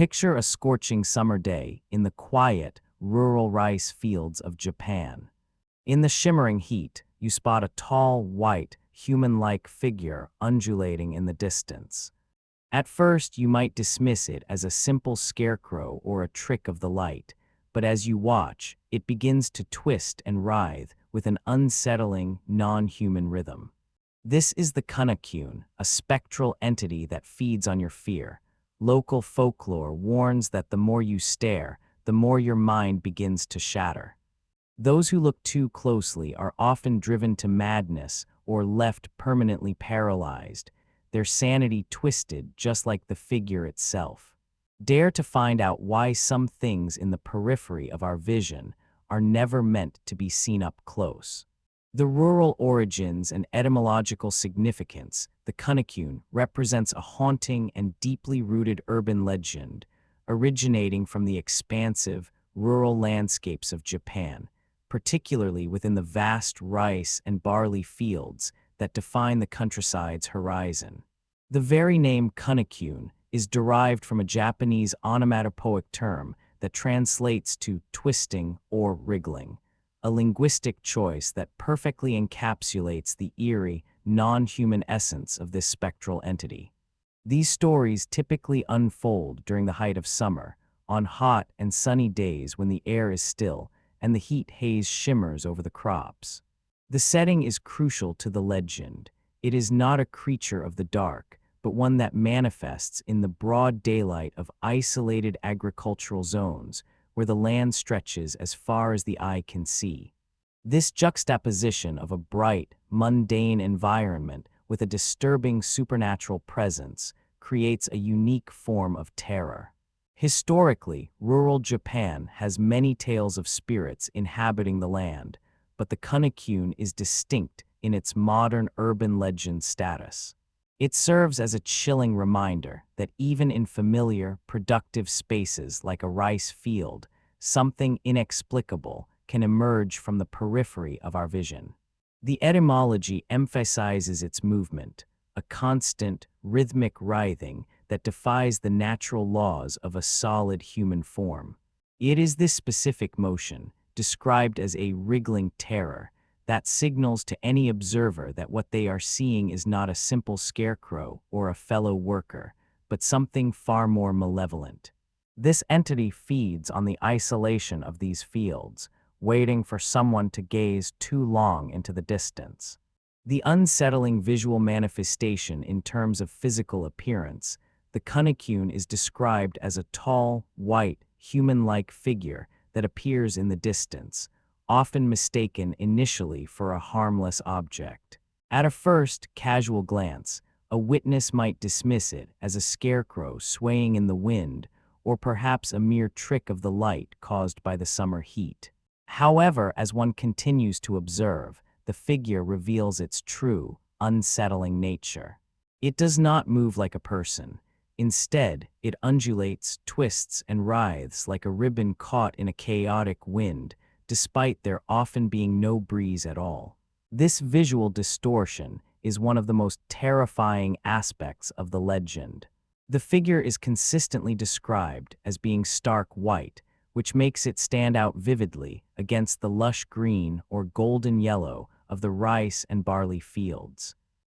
Picture a scorching summer day in the quiet, rural rice fields of Japan. In the shimmering heat, you spot a tall, white, human-like figure undulating in the distance. At first, you might dismiss it as a simple scarecrow or a trick of the light, but as you watch, it begins to twist and writhe with an unsettling, non-human rhythm. This is the Kunnakune, a spectral entity that feeds on your fear. Local folklore warns that the more you stare, the more your mind begins to shatter. Those who look too closely are often driven to madness or left permanently paralyzed, their sanity twisted just like the figure itself. Dare to find out why some things in the periphery of our vision are never meant to be seen up close. The rural origins and etymological significance, the Kunnakune represents a haunting and deeply rooted urban legend, originating from the expansive, rural landscapes of Japan, particularly within the vast rice and barley fields that define the countryside's horizon. The very name Kunnakune is derived from a Japanese onomatopoeic term that translates to twisting or wriggling, a linguistic choice that perfectly encapsulates the eerie, non-human essence of this spectral entity. These stories typically unfold during the height of summer, on hot and sunny days when the air is still and the heat haze shimmers over the crops. The setting is crucial to the legend. It is not a creature of the dark, but one that manifests in the broad daylight of isolated agricultural zones where the land stretches as far as the eye can see. This juxtaposition of a bright, mundane environment with a disturbing supernatural presence creates a unique form of terror. Historically, rural Japan has many tales of spirits inhabiting the land, but the Kunnakune is distinct in its modern urban legend status. It serves as a chilling reminder that even in familiar, productive spaces like a rice field, something inexplicable can emerge from the periphery of our vision. The etymology emphasizes its movement, a constant, rhythmic writhing that defies the natural laws of a solid human form. It is this specific motion, described as a wriggling terror, that signals to any observer that what they are seeing is not a simple scarecrow or a fellow worker, but something far more malevolent. This entity feeds on the isolation of these fields, waiting for someone to gaze too long into the distance. The unsettling visual manifestation in terms of physical appearance, the Kunnakune is described as a tall, white, human-like figure that appears in the distance, often mistaken initially for a harmless object. At a first, casual glance, a witness might dismiss it as a scarecrow swaying in the wind, or perhaps a mere trick of the light caused by the summer heat. However, as one continues to observe, the figure reveals its true, unsettling nature. It does not move like a person. Instead, it undulates, twists, and writhes like a ribbon caught in a chaotic wind, despite there often being no breeze at all. This visual distortion is one of the most terrifying aspects of the legend. The figure is consistently described as being stark white, which makes it stand out vividly against the lush green or golden yellow of the rice and barley fields.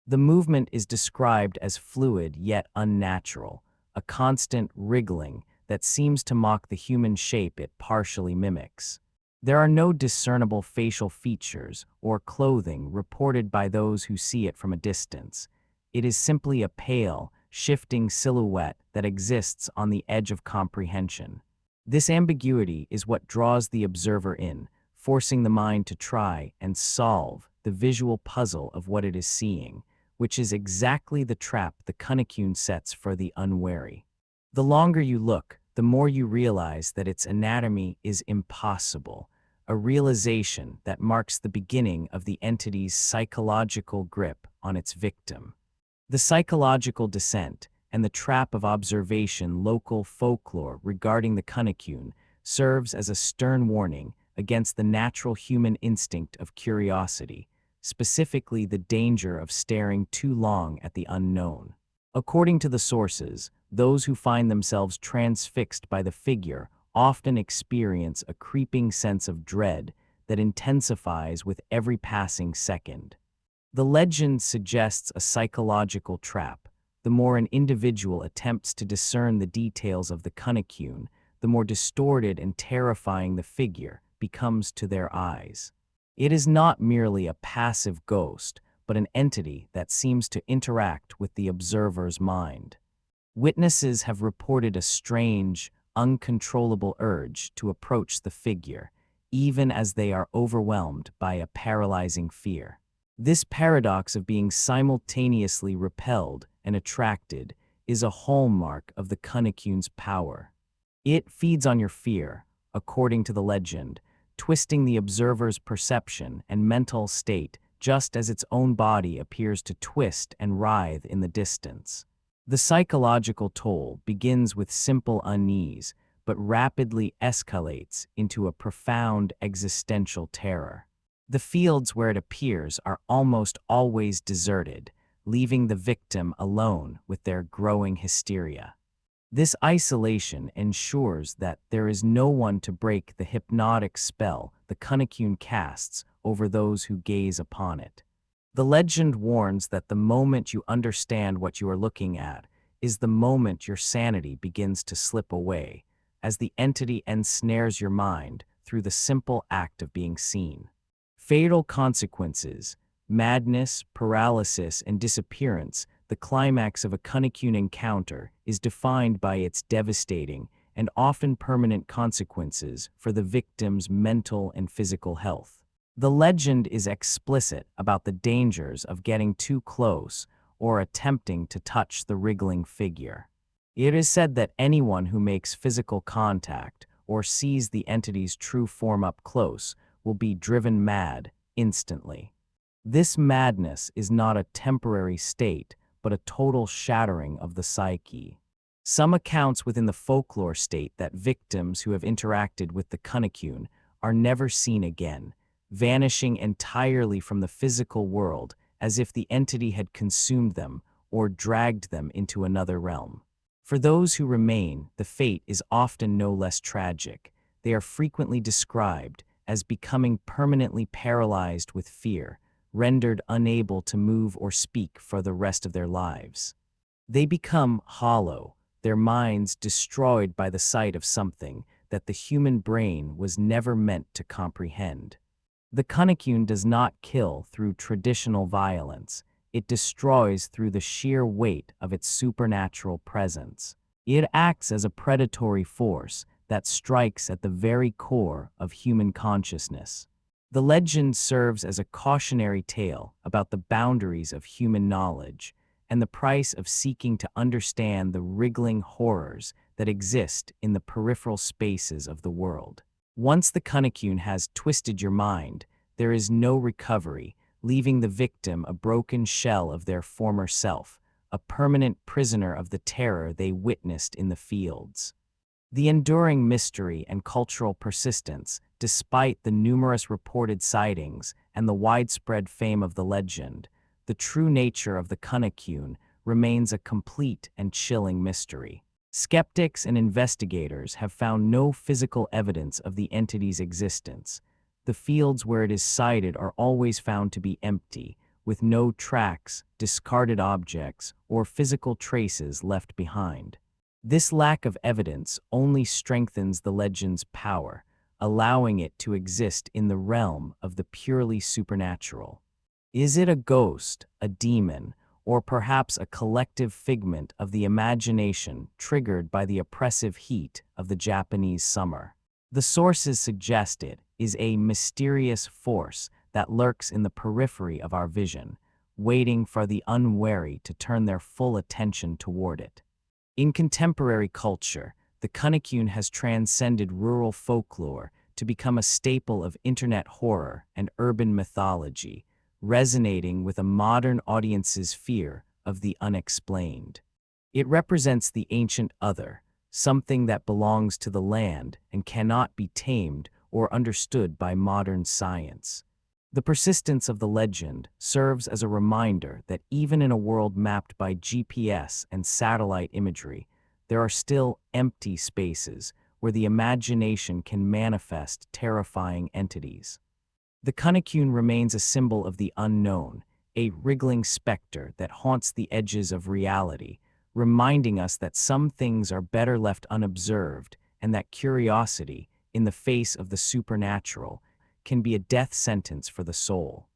The movement is described as fluid yet unnatural, a constant wriggling that seems to mock the human shape it partially mimics. There are no discernible facial features or clothing reported by those who see it from a distance. It is simply a pale, shifting silhouette that exists on the edge of comprehension. This ambiguity is what draws the observer in, forcing the mind to try and solve the visual puzzle of what it is seeing, which is exactly the trap the Kunnakune sets for the unwary. The longer you look, the more you realize that its anatomy is impossible, a realization that marks the beginning of the entity's psychological grip on its victim. The psychological descent and the trap of observation local folklore regarding the Kunnakune serves as a stern warning against the natural human instinct of curiosity, specifically the danger of staring too long at the unknown. According to the sources, those who find themselves transfixed by the figure often experience a creeping sense of dread that intensifies with every passing second. The legend suggests a psychological trap. The more an individual attempts to discern the details of the Kunnakune, the more distorted and terrifying the figure becomes to their eyes. It is not merely a passive ghost, but an entity that seems to interact with the observer's mind. Witnesses have reported a strange, uncontrollable urge to approach the figure, even as they are overwhelmed by a paralyzing fear. This paradox of being simultaneously repelled and attracted is a hallmark of the Kunnakune's power. It feeds on your fear, according to the legend, twisting the observer's perception and mental state just as its own body appears to twist and writhe in the distance. The psychological toll begins with simple unease, but rapidly escalates into a profound existential terror. The fields where it appears are almost always deserted, leaving the victim alone with their growing hysteria. This isolation ensures that there is no one to break the hypnotic spell the Kunnakune casts over those who gaze upon it. The legend warns that the moment you understand what you are looking at is the moment your sanity begins to slip away, as the entity ensnares your mind through the simple act of being seen. Fatal consequences, madness, paralysis, and disappearance. The climax of a Kunnakune encounter is defined by its devastating and often permanent consequences for the victim's mental and physical health. The legend is explicit about the dangers of getting too close or attempting to touch the wriggling figure. It is said that anyone who makes physical contact or sees the entity's true form up close will be driven mad instantly. This madness is not a temporary state, but a total shattering of the psyche. Some accounts within the folklore state that victims who have interacted with the Kunnakune are never seen again, vanishing entirely from the physical world as if the entity had consumed them or dragged them into another realm. For those who remain, the fate is often no less tragic. They are frequently described as becoming permanently paralyzed with fear, rendered unable to move or speak for the rest of their lives. They become hollow, their minds destroyed by the sight of something that the human brain was never meant to comprehend. The Kunnakune does not kill through traditional violence. It destroys through the sheer weight of its supernatural presence. It acts as a predatory force that strikes at the very core of human consciousness. The legend serves as a cautionary tale about the boundaries of human knowledge and the price of seeking to understand the wriggling horrors that exist in the peripheral spaces of the world. Once the Kunnakune has twisted your mind, there is no recovery, leaving the victim a broken shell of their former self, a permanent prisoner of the terror they witnessed in the fields. The enduring mystery and cultural persistence, despite the numerous reported sightings and the widespread fame of the legend, the true nature of the Kunnakune remains a complete and chilling mystery. Skeptics and investigators have found no physical evidence of the entity's existence. The fields where it is sighted are always found to be empty, with no tracks, discarded objects, or physical traces left behind. This lack of evidence only strengthens the legend's power, allowing it to exist in the realm of the purely supernatural. Is it a ghost, a demon, or perhaps a collective figment of the imagination triggered by the oppressive heat of the Japanese summer? The sources suggest it is a mysterious force that lurks in the periphery of our vision, waiting for the unwary to turn their full attention toward it. In contemporary culture, the Kunnakune has transcended rural folklore to become a staple of internet horror and urban mythology, resonating with a modern audience's fear of the unexplained. It represents the ancient other, something that belongs to the land and cannot be tamed or understood by modern science. The persistence of the legend serves as a reminder that even in a world mapped by GPS and satellite imagery, there are still empty spaces where the imagination can manifest terrifying entities. The Kunnakune remains a symbol of the unknown, a wriggling specter that haunts the edges of reality, reminding us that some things are better left unobserved and that curiosity, in the face of the supernatural, can be a death sentence for the soul.